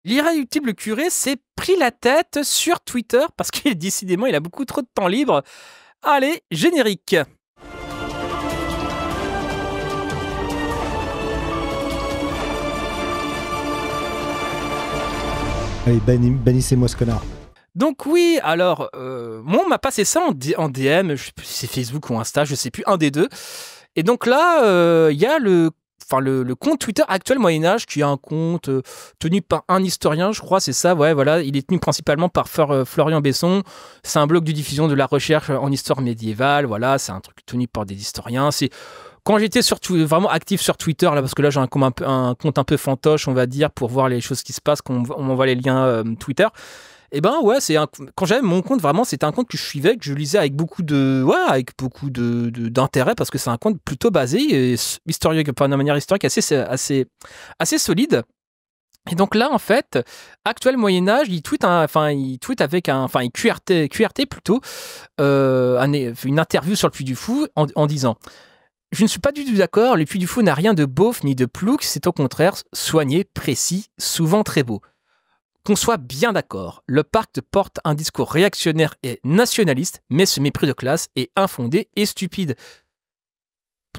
L'irréductible curé s'est pris la tête sur Twitter parce qu'il décidément il a beaucoup trop de temps libre. Allez, générique. Allez, bannissez-moi ce connard. Donc oui, alors, moi on m'a passé ça en DM, je sais plus si c'est Facebook ou Insta, je sais plus, un des deux. Et donc là, il y a le compte Twitter Actuel Moyen-Âge, qui est un compte tenu par un historien, je crois, c'est ça, ouais, voilà. Il est tenu principalement par Florian Besson. C'est un blog de diffusion de la recherche en histoire médiévale, voilà, c'est un truc tenu par des historiens. C'est quand j'étais vraiment actif sur Twitter, là, parce que là j'ai un compte un peu fantoche, on va dire, pour voir les choses qui se passent, quand on m'envoie les liens Twitter. Et ben ouais, quand j'avais mon compte, vraiment, c'était un compte que je suivais, que je lisais avec beaucoup d'intérêt, parce que c'est un compte plutôt basé et historique, enfin, de manière historique assez solide. Et donc là, en fait, Actuel Moyen-Âge, il tweet avec il QRT plutôt, une interview sur le Puy du Fou en disant: je ne suis pas du tout d'accord, le Puy du Fou n'a rien de beauf ni de plouc, c'est au contraire soigné, précis, souvent très beau. Qu'on soit bien d'accord, le parc porte un discours réactionnaire et nationaliste, mais ce mépris de classe est infondé et stupide.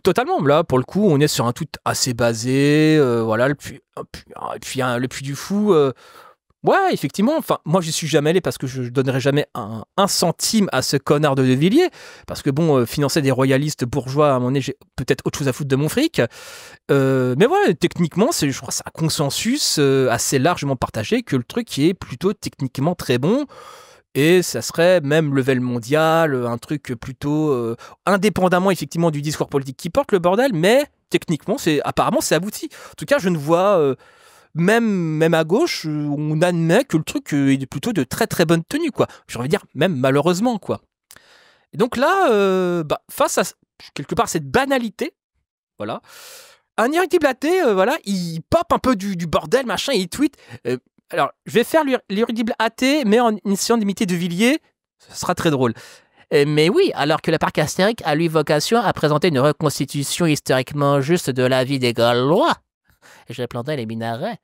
Totalement, là, pour le coup, on est sur un tweet assez basé, voilà, le Puy du Fou, ouais, effectivement, enfin, moi j'y suis jamais allé parce que je donnerai jamais un centime à ce connard de Villiers, parce que bon, financer des royalistes bourgeois, à un moment donné, j'ai peut-être autre chose à foutre de mon fric. Mais ouais, techniquement, je crois que c'est un consensus assez largement partagé que le truc est plutôt techniquement très bon. Et ça serait même level mondial, un truc plutôt indépendamment effectivement du discours politique qui porte le bordel, mais techniquement, apparemment c'est abouti. En tout cas, je ne vois même à gauche, on admet que le truc est plutôt de très très bonne tenue, quoi. J'ai envie de dire, même malheureusement, quoi. Et donc là, face à quelque part cette banalité, voilà, un irréductible athée, voilà, il pop un peu du bordel, machin, et il tweet. Alors, je vais faire l'irréductible athée, mais en essayant d'imiter De Villiers, ce sera très drôle. Mais oui, alors que le parc Astérix a lui vocation à présenter une reconstitution historiquement juste de la vie des Gaulois. Et je plantais les minarets.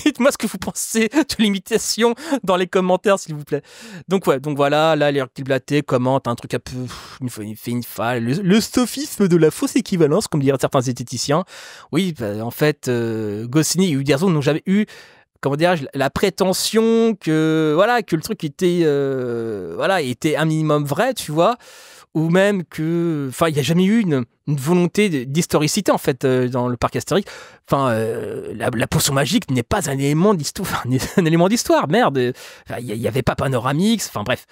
Dites-moi ce que vous pensez de l'imitation dans les commentaires, s'il vous plaît. Donc voilà, là, l'irréductible athée commente un truc un peu... Il fait une falle. Le sophisme de la fausse équivalence, comme diraient certains zététiciens. Oui, en fait, Goscinny et Uderzo n'ont jamais eu, comment dirais-je, la prétention que le truc était un minimum vrai, tu vois. Ou même il n'y a jamais eu une volonté d'historicité, en fait, dans le parc Astérix. La potion magique n'est pas un élément d'histoire. Un élément d'histoire, merde. Il n'y avait pas Panoramix, enfin bref.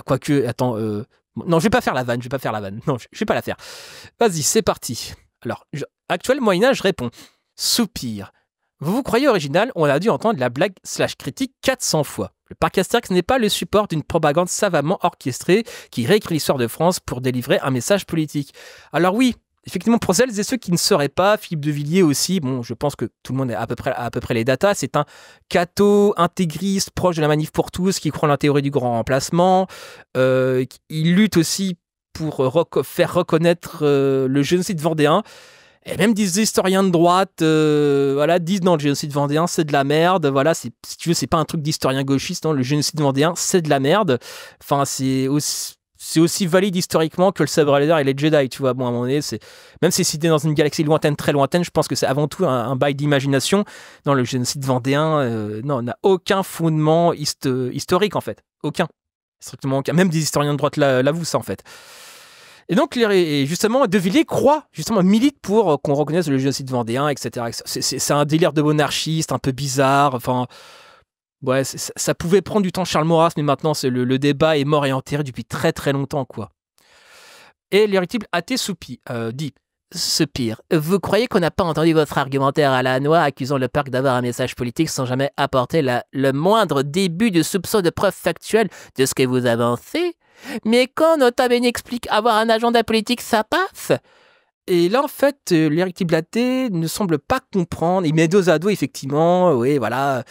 Quoique, attends, non, je vais pas faire la vanne. Non, je vais pas la faire. Vas-y, c'est parti. Alors, Actuel Moyen-Âge répond: soupir. Vous vous croyez original, on a dû entendre la blague / critique 400 fois. Le parc Astérix n'est pas le support d'une propagande savamment orchestrée qui réécrit l'histoire de France pour délivrer un message politique. Alors oui, effectivement, pour celles et ceux qui ne sauraient pas, Philippe de Villiers aussi, bon, je pense que tout le monde a à peu près les datas, c'est un catho intégriste proche de la manif pour tous qui croit en la théorie du grand remplacement. Il lutte aussi pour faire reconnaître le génocide vendéen. Et même des historiens de droite disent non, le génocide vendéen c'est de la merde, voilà, si tu veux, c'est pas un truc d'historien gauchiste, non, le génocide vendéen c'est de la merde. Enfin, c'est aussi valide historiquement que le sabre laser et les Jedi, tu vois. Bon, à un moment donné, même si c'est dans une galaxie lointaine, très lointaine, je pense que c'est avant tout un bail d'imagination. Non, le génocide vendéen, non, n'a aucun fondement historique, en fait. Aucun. Strictement aucun. Même des historiens de droite l'avouent, ça, en fait. Et donc, justement, De Villiers milite pour qu'on reconnaisse le génocide vendéen, etc. C'est un délire de monarchiste, un peu bizarre. Enfin, ouais, ça pouvait prendre du temps Charles Maurras, mais maintenant, le débat est mort et enterré depuis très très longtemps, quoi. Et l'irréductible athée dit: soupir. Vous croyez qu'on n'a pas entendu votre argumentaire à la noix accusant le parc d'avoir un message politique sans jamais apporter le moindre début de soupçon de preuve factuelle de ce que vous avancez? Mais quand Nota-Bene explique avoir un agenda politique, ça passe. Et là, en fait, l'irréductible athée ne semble pas comprendre. Il met dos à dos, effectivement, oui, voilà,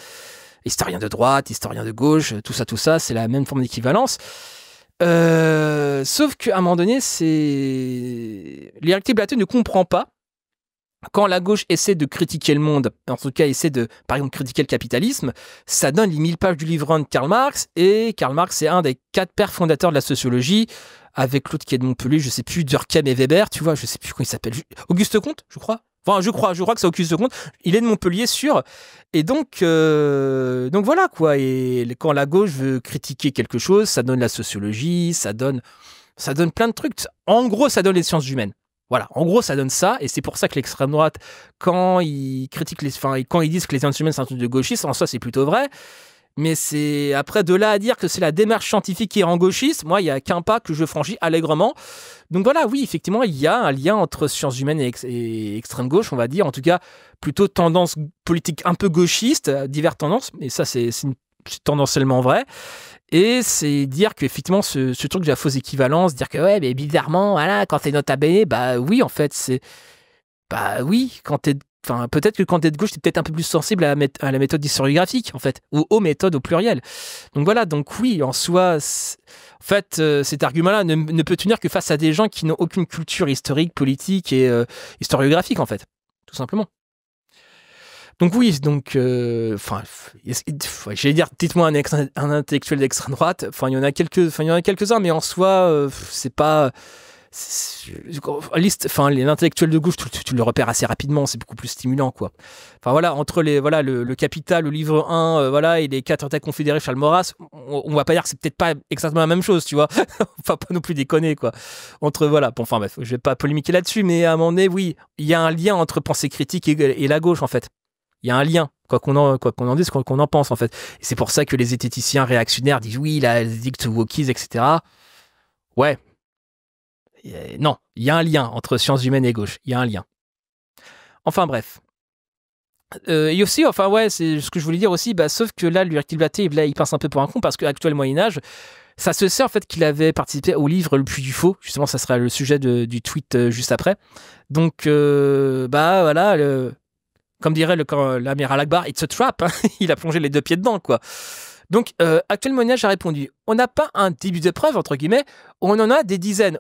historien de droite, historien de gauche, tout ça, c'est la même forme d'équivalence. Sauf qu'à un moment donné, l'irréductible athée ne comprend pas quand la gauche essaie de critiquer le monde, en tout cas essaie de, par exemple, critiquer le capitalisme, ça donne les 1000 pages du livre 1 de Karl Marx, et Karl Marx est un des 4 pères fondateurs de la sociologie, avec l'autre qui est de Montpellier, je sais plus, Durkheim et Weber, tu vois, je sais plus comment il s'appelle, Auguste Comte, je crois. Enfin, je crois que c'est Auguste Comte. Il est de Montpellier, sûr. Et donc voilà, quoi. Et quand la gauche veut critiquer quelque chose, ça donne la sociologie, ça donne plein de trucs. En gros, ça donne les sciences humaines. Voilà, en gros, ça donne ça, et c'est pour ça que l'extrême droite, quand ils critiquent quand ils disent que les sciences humaines sont un truc de gauchiste, en soi, c'est plutôt vrai. Mais c'est après de là à dire que c'est la démarche scientifique qui rend gauchiste, moi, il n'y a qu'un pas que je franchis allègrement. Donc voilà, oui, effectivement, il y a un lien entre sciences humaines et extrême gauche, on va dire. En tout cas, plutôt tendance politique un peu gauchiste, diverses tendances, et ça, c'est tendanciellement vrai. Et c'est dire qu'effectivement, ce truc de la fausse équivalence, dire que ouais, mais bizarrement, voilà, quand t'es nota bene, bah oui, en fait, c'est. Bah oui, quand t'es. Enfin, peut-être que quand t'es de gauche, t'es peut-être un peu plus sensible à la méthode historiographique, en fait, ou aux méthodes au pluriel. Donc voilà, donc oui, en soi, en fait, cet argument-là ne peut tenir que face à des gens qui n'ont aucune culture historique, politique et historiographique, en fait, tout simplement. Donc oui, donc, j'allais dire, dites-moi un intellectuel d'extrême droite. Enfin, il y en a quelques-uns, mais en soi, c'est pas. L'intellectuel de gauche, tu le repères assez rapidement, c'est beaucoup plus stimulant, quoi. Enfin voilà, entre le Capital, le livre 1, voilà, et les 4 États confédérés Charles Maurras, on va pas dire que c'est peut-être pas exactement la même chose, tu vois. Enfin, pas non plus déconner, quoi. Entre, voilà, bon, enfin bref, je vais pas polémiquer là-dessus, mais à un moment donné, oui, il y a un lien entre pensée critique et la gauche, en fait. Il y a un lien, quoi qu'on en dise, quoi qu'on en pense, en fait. Et c'est pour ça que les zététiciens réactionnaires disent oui, la dicte wokisme, etc. Ouais. Non, il y a un lien entre sciences humaines et gauche. Il y a un lien. Enfin bref. Et aussi, enfin ouais, c'est ce que je voulais dire aussi, bah, sauf que là, Lucas Blaté, là, il passe un peu pour un con parce qu'actuel Moyen-Âge, ça se sait en fait qu'il avait participé au livre Le Puits du Faux. Justement, ça sera le sujet du tweet juste après. Donc, bah voilà, comme dirait l'amiral Akbar, it's a trap. Hein. Il a plongé les 2 pieds dedans, quoi. Donc, actuel Moyen-Âge a répondu, on n'a pas un début de preuve, entre guillemets, on en a des dizaines.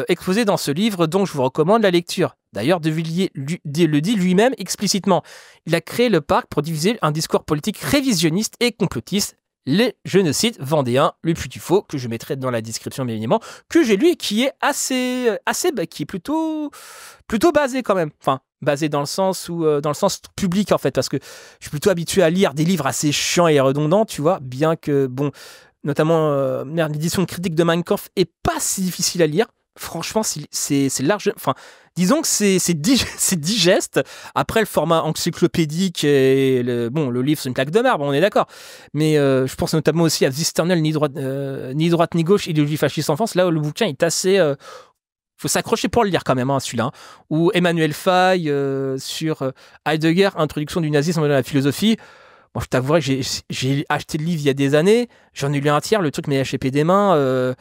Exposé dans ce livre dont je vous recommande la lecture. D'ailleurs, De Villiers le dit lui-même explicitement. Il a créé le parc pour diffuser un discours politique révisionniste et complotiste. Les, je ne cite, Vendéens, Le Puits du Faux, que je mettrai dans la description bien évidemment, que j'ai lu et qui est qui est plutôt basé quand même. Enfin, basé dans le sens public en fait, parce que je suis plutôt habitué à lire des livres assez chiants et redondants, tu vois, bien que, bon, notamment l'édition critique de Mein Kampf est pas si difficile à lire. Franchement, c'est large. Enfin, disons que c'est digeste. Après, le format encyclopédique et le livre, c'est une plaque de marbre, on est d'accord. Mais je pense notamment aussi à Zisternel, ni droite ni gauche, idéologie fasciste en France. Là, le bouquin est assez. Faut s'accrocher pour le lire quand même, hein, celui-là. Hein. Ou Emmanuel Faye sur Heidegger, introduction du nazisme dans la philosophie. Bon, je t'avouerai que j'ai acheté le livre il y a des années, j'en ai lu un tiers, le truc m'est échappé des mains.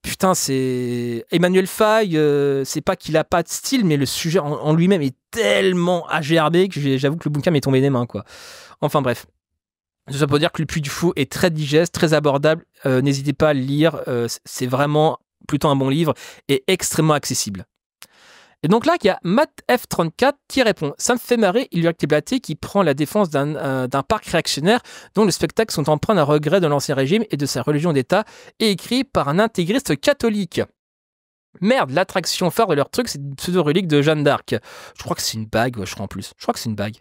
Putain, c'est. Emmanuel Faye, c'est pas qu'il a pas de style, mais le sujet en lui-même est tellement agerbé que j'avoue que le bouquin m'est tombé des mains, quoi. Enfin bref. Ça peut dire que Le Puits du Fou est très digeste, très abordable. N'hésitez pas à le lire, c'est vraiment plutôt un bon livre et extrêmement accessible. Et donc là, il y a MattF34 qui répond « Ça me fait marrer, il y a Blaté qui prend la défense d'un parc réactionnaire dont les spectacles sont empreints d'un regret de l'ancien régime et de sa religion d'État et écrit par un intégriste catholique. Merde, l'attraction phare de leur truc, c'est une pseudo-relique de Jeanne d'Arc. Je crois que c'est une bague, ouais, je crois en plus. Je crois que c'est une bague.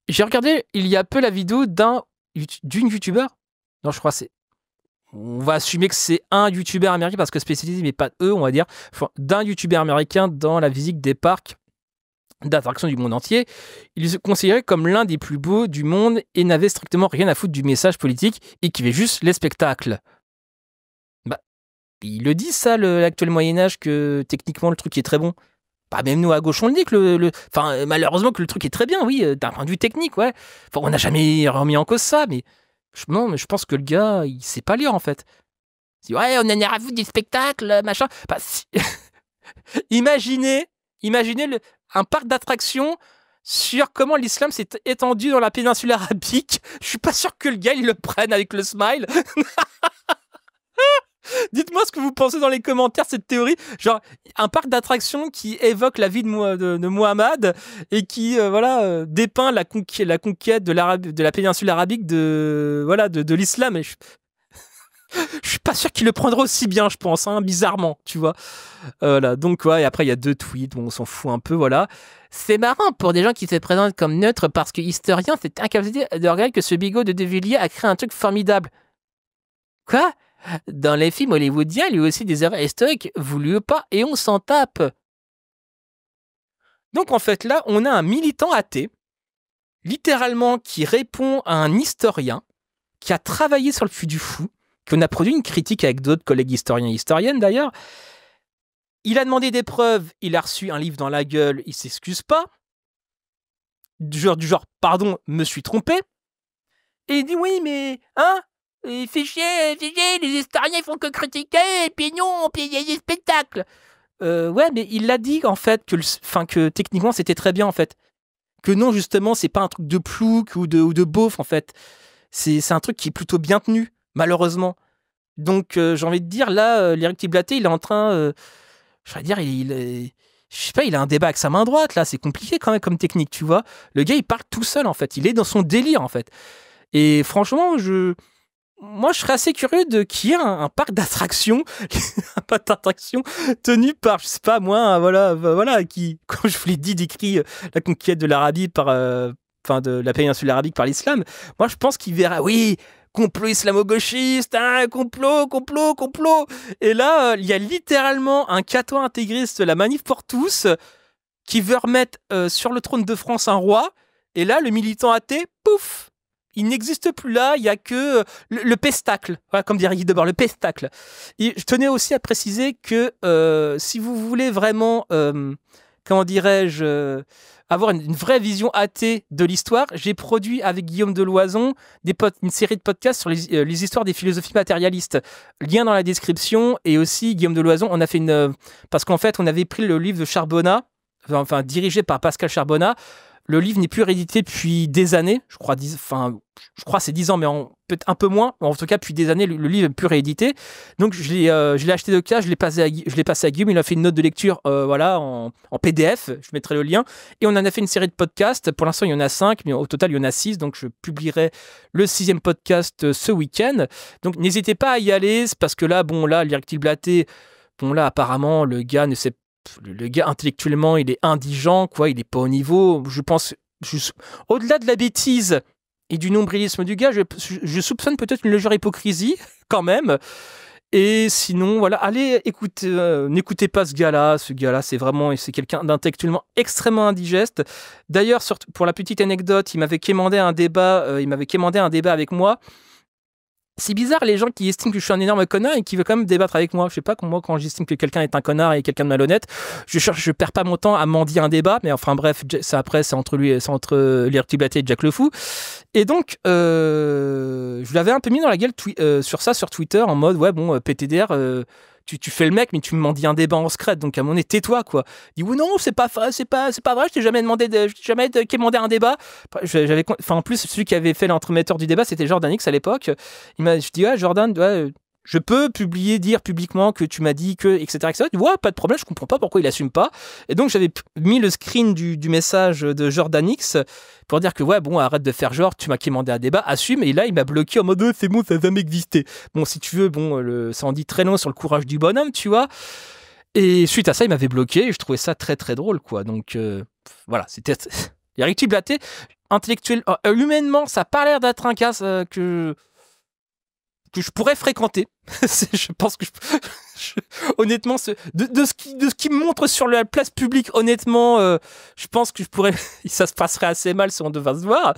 J'ai regardé il y a peu la vidéo d'une youtubeur. Non, je crois que c'est... On va assumer que c'est un youtubeur américain parce que spécialisé, mais pas eux, on va dire, d'un youtubeur américain dans la visite des parcs d'attractions du monde entier. Il se considérait comme l'un des plus beaux du monde et n'avait strictement rien à foutre du message politique et qui fait juste les spectacles. Bah, il le dit ça, l'actuel Moyen-Âge, que techniquement le truc est très bon. Bah, même nous à gauche on le dit que enfin, malheureusement que le truc est très bien, oui, d'un point de vue technique, ouais. Enfin, on n'a jamais remis en cause ça, mais non, mais je pense que le gars, il sait pas lire en fait. Il dit, ouais, on en a à foutre du spectacle, machin. Bah, si... imaginez un parc d'attractions sur comment l'islam s'est étendu dans la péninsule arabique. Je suis pas sûr que le gars, il le prenne avec le smile. Dites-moi ce que vous pensez dans les commentaires, cette théorie. Genre, un parc d'attractions qui évoque la vie de Muhammad et qui dépeint la conquête de la péninsule arabique de l'islam. Et je suis pas sûr qu'il le prendra aussi bien, je pense, hein, bizarrement, tu vois. Voilà, donc, ouais, et après, il y a 2 tweets, bon, on s'en fout un peu, voilà. C'est marrant pour des gens qui se présentent comme neutres parce que historien, c'est incapacité de regarder que ce bigot de De Villiers a créé un truc formidable. Quoi? Dans les films hollywoodiens, il y a aussi des erreurs historiques, voulues ou pas, et on s'en tape. Donc, en fait, là, on a un militant athée, littéralement, qui répond à un historien qui a travaillé sur le Puy du Fou, qu'on a produit une critique avec d'autres collègues historiens et historiennes d'ailleurs. Il a demandé des preuves, il a reçu un livre dans la gueule, il s'excuse pas. Du genre, pardon, me suis trompé. Et il dit oui, mais, hein, il fait chier, les historiens ils font que critiquer, et puis non, puis il y a des spectacles. Ouais, mais il l'a dit en fait, que techniquement c'était très bien en fait. Que non, justement, c'est pas un truc de plouc ou de beauf en fait. C'est un truc qui est plutôt bien tenu, malheureusement. Donc, j'ai envie de dire, là, l'Éric Blaté, il est en train... je vais dire, je sais pas, il a un débat avec sa main droite, là. C'est compliqué, quand même, comme technique, tu vois. Le gars, il parle tout seul, en fait. Il est dans son délire, en fait. Et franchement, moi, je serais assez curieux de qu'il y ait un parc d'attractions, un parc d'attractions tenu par, je sais pas, moi, voilà, qui, comme je vous l'ai dit, décrit la conquête de l'Arabie de la péninsule arabique par l'islam. Moi, je pense qu'il verra, oui, complot islamo-gauchiste, hein, complot. Et là, il y a littéralement un cato intégriste, la Manif pour tous, qui veut remettre sur le trône de France un roi. Et là, le militant athée, pouf, il n'existe plus là, il n'y a que le pestacle, voilà, comme dirait Guy Debord, le pestacle. Et je tenais aussi à préciser que si vous voulez vraiment, comment dirais-je, avoir une vraie vision athée de l'histoire, j'ai produit avec Guillaume Deloison une série de podcasts sur les histoires des philosophies matérialistes. Lien dans la description, et aussi Guillaume Deloison, on a fait parce qu'en fait, on avait pris le livre de Charbonnat, enfin dirigé par Pascal Charbonnat. Le livre n'est plus réédité depuis des années, je crois c'est 10 ans, mais peut-être un peu moins. En tout cas, depuis des années, le livre n'est plus réédité. Donc, je l'ai acheté de cas, je l'ai passé à Guillaume. Il a fait une note de lecture en PDF. Je mettrai le lien. Et on en a fait une série de podcasts. Pour l'instant, il y en a 5, mais au total, il y en a 6. Donc, je publierai le 6e podcast ce week-end. Donc, n'hésitez pas à y aller. C'est parce que là, l'Éric Blaté, apparemment, le gars intellectuellement, il est indigent, quoi. Il n'est pas au niveau. Je pense, au-delà de la bêtise et du nombrilisme du gars, je soupçonne peut-être une légère hypocrisie, quand même. Et sinon, voilà, allez, n'écoutez pas ce gars-là. Ce gars-là, c'est quelqu'un d'intellectuellement extrêmement indigeste. D'ailleurs, pour la petite anecdote, il m'avait quémandé un débat avec moi. C'est bizarre, les gens qui estiment que je suis un énorme connard et qui veulent quand même débattre avec moi. Je sais pas, moi, quand j'estime que quelqu'un est un connard et quelqu'un de malhonnête, je perds pas mon temps à mendier un débat, mais enfin bref, c'est entre l'Éric Blaté et Jack Le Fou. Et donc, je l'avais un peu mis dans la gueule sur Twitter, en mode, ouais, bon, PTDR, tu fais le mec, mais tu me mendies un débat en secret, donc à mon nez, tais-toi, quoi. Il dit, oui, non, c'est pas vrai, je t'ai jamais quémandé un débat. En plus, celui qui avait fait l'entremetteur du débat, c'était Jordan X à l'époque. Je dis, ouais, Jordan, ouais, je peux dire publiquement que tu m'as dit que, etc. Il dit, ouais, pas de problème, je comprends pas pourquoi il assume pas. Et donc, j'avais mis le screen du message de Jordan X pour dire que, ouais, bon, arrête de faire genre, tu m'as quémandé un débat, assume. Et là, il m'a bloqué en mode, c'est bon, ça n'a jamais existé. Bon, si tu veux, bon, ça en dit très long sur le courage du bonhomme, tu vois. Et suite à ça, il m'avait bloqué et je trouvais ça très, très drôle, quoi. Donc, voilà, c'était Éric Blaté, intellectuel, humainement, ça n'a pas l'air d'être un cas que je pourrais fréquenter. Je pense que honnêtement, de ce qui me montre sur la place publique, honnêtement, je pense que ça se passerait assez mal si on devait se voir.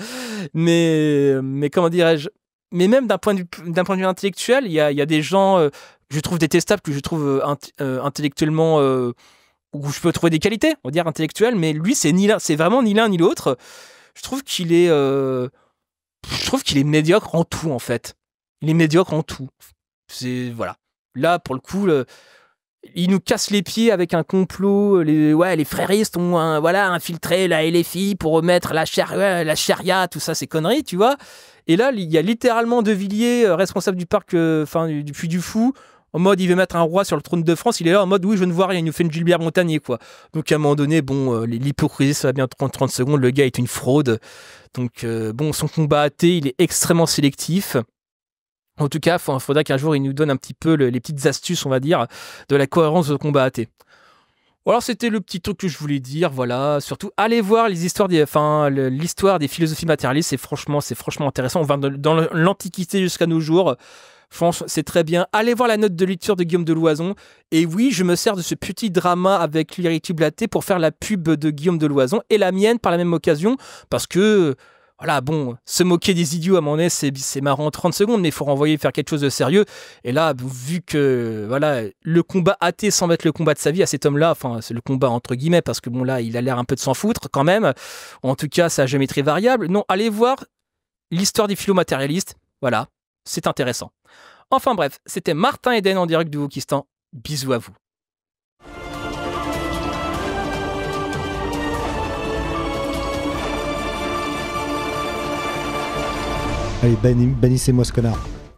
Mais comment dirais-je? Mais même d'un point de vue intellectuel, il y a des gens que je trouve détestables, que je trouve intellectuellement où je peux trouver des qualités, on va dire intellectuelles, mais lui, c'est vraiment ni l'un ni l'autre. Je trouve qu'il est médiocre en tout, en fait. Il est médiocre en tout. Voilà. Là, pour le coup, il nous casse les pieds avec un complot. Les fréristes ont infiltré la LFI pour remettre la charia, tout ça, ces conneries, tu vois. Et là, il y a littéralement De Villiers, responsable du parc, du Puy du Fou, en mode il veut mettre un roi sur le trône de France, il est là en mode oui je ne vois rien, il nous fait une Gilbert Montagnier quoi. Donc à un moment donné, bon, l'hypocrisie ça va bien 30 secondes, le gars est une fraude. Donc bon, son combat athée, il est extrêmement sélectif. En tout cas, il faudra qu'un jour il nous donne un petit peu les petites astuces, on va dire, de la cohérence de combat athée. Alors c'était le petit truc que je voulais dire, voilà. Surtout, allez voir l'histoire des philosophies matérialistes, c'est franchement intéressant. On va dans l'Antiquité jusqu'à nos jours. Franchement, c'est très bien. Allez voir la note de lecture de Guillaume de Loison. Et oui, je me sers de ce petit drama avec l'Irréductible Blaté pour faire la pub de Guillaume de Loison et la mienne par la même occasion, parce que voilà, bon, se moquer des idiots à mon nez, c'est marrant 30 secondes, mais il faut renvoyer faire quelque chose de sérieux. Et là, vu que voilà, le combat athée semble être le combat de sa vie à cet homme-là, enfin, c'est le combat entre guillemets, parce que bon, là, il a l'air un peu de s'en foutre quand même. En tout cas, ça a jamais été variable. Non, allez voir l'histoire des philo-matérialistes. Voilà, c'est intéressant. Enfin bref, c'était Martin Eden en direct du Wokistan. Bisous à vous. Allez, bannissez-moi ce connard.